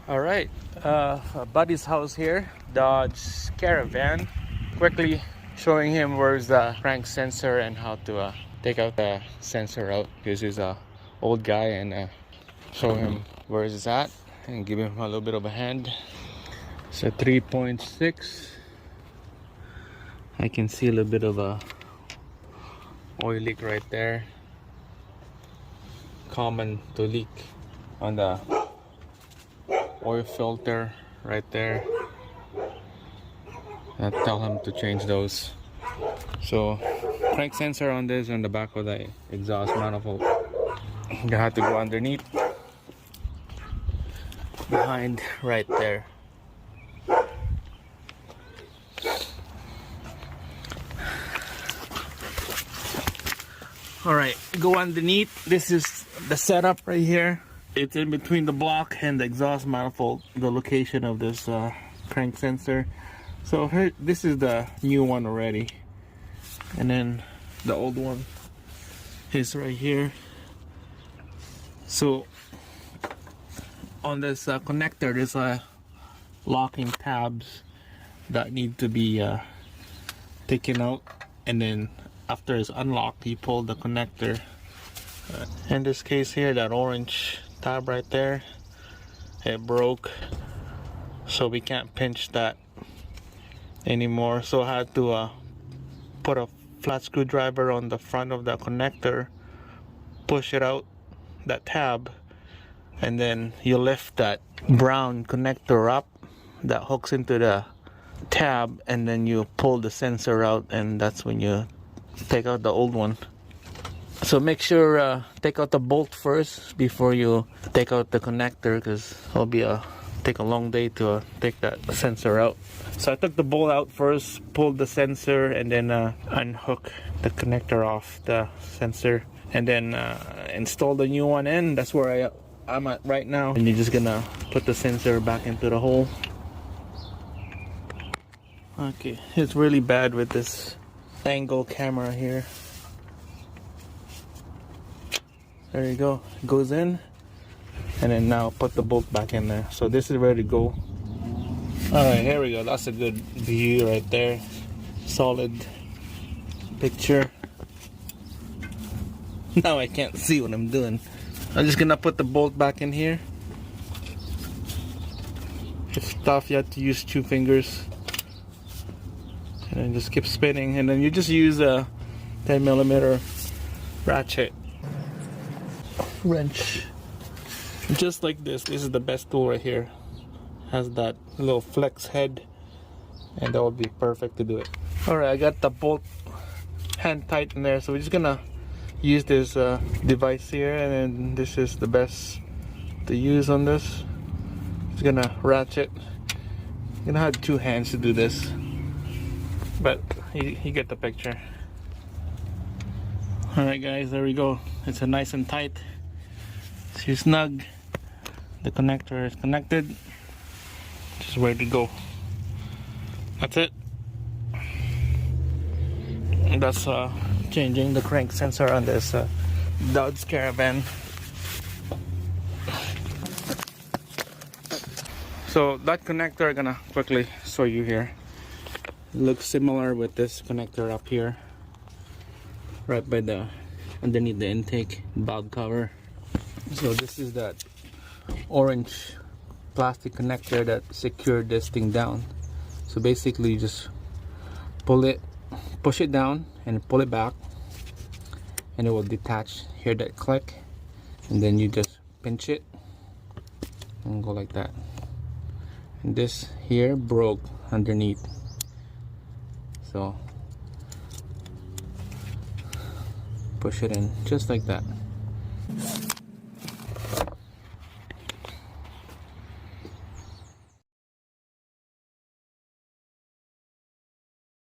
Alright, buddy's house here, Dodge Caravan. Quickly showing him where's the crank sensor and how to take out the sensor out, because he's a old guy, and show him where it's at and give him a little bit of a hand. It's a 3.6. I can see a little bit of a oil leak right there. Common to leak on the oil filter right there. I tell him to change those. So crank sensor on this on the back of the exhaust manifold. You have to go underneath, behind right there. Alright, go underneath. This is the setup right here. It's in between the block and the exhaust manifold, the location of this crank sensor. So here, this is the new one already, and then the old one is right here. So on this connector, there's locking tabs that need to be taken out, and then after it's unlocked, you pull the connector. In this case here, that orange tab right there, it broke, so we can't pinch that anymore. So I had to put a flat screwdriver on the front of the connector, push it out, that tab, and then you lift that brown connector up that hooks into the tab, and then you pull the sensor out, and that's when you take out the old one. So make sure take out the bolt first before you take out the connector, because it'll be take a long day to take that sensor out. So I took the bolt out first, pulled the sensor, and then unhook the connector off the sensor, and then install the new one in. That's where I'm at right now. And you're just gonna put the sensor back into the hole. Okay, it's really bad with this angle camera here. There you go, it goes in, and then now put the bolt back in there. So this is ready to go. Alright, here we go. That's a good view right there. Solid picture. Now I can't see what I'm doing. I'm just gonna put the bolt back in here. It's tough, you have to use 2 fingers. And then just keep spinning, and then you just use a 10mm ratchet wrench, just like this. This is the best tool right here. Has that little flex head, and that would be perfect to do it. Alright, I got the bolt hand tight in there, so we're just gonna use this device here, and then this is the best to use on this. Just gonna ratchet. You're gonna have 2 hands to do this, but you get the picture. Alright guys, there we go. It's a nice and tight. See, snug. The connector is connected. Just ready to go. That's it. And that's changing the crank sensor on this Dodge Caravan. So that connector, I'm gonna quickly show you here. It looks similar with this connector up here, right by the underneath the intake valve cover. So this is that orange plastic connector that secured this thing down. So basically you just pull it, push it down, and pull it back, and it will detach. Hear that click, and then you just pinch it and go like that. And this here broke underneath, so push it in just like that.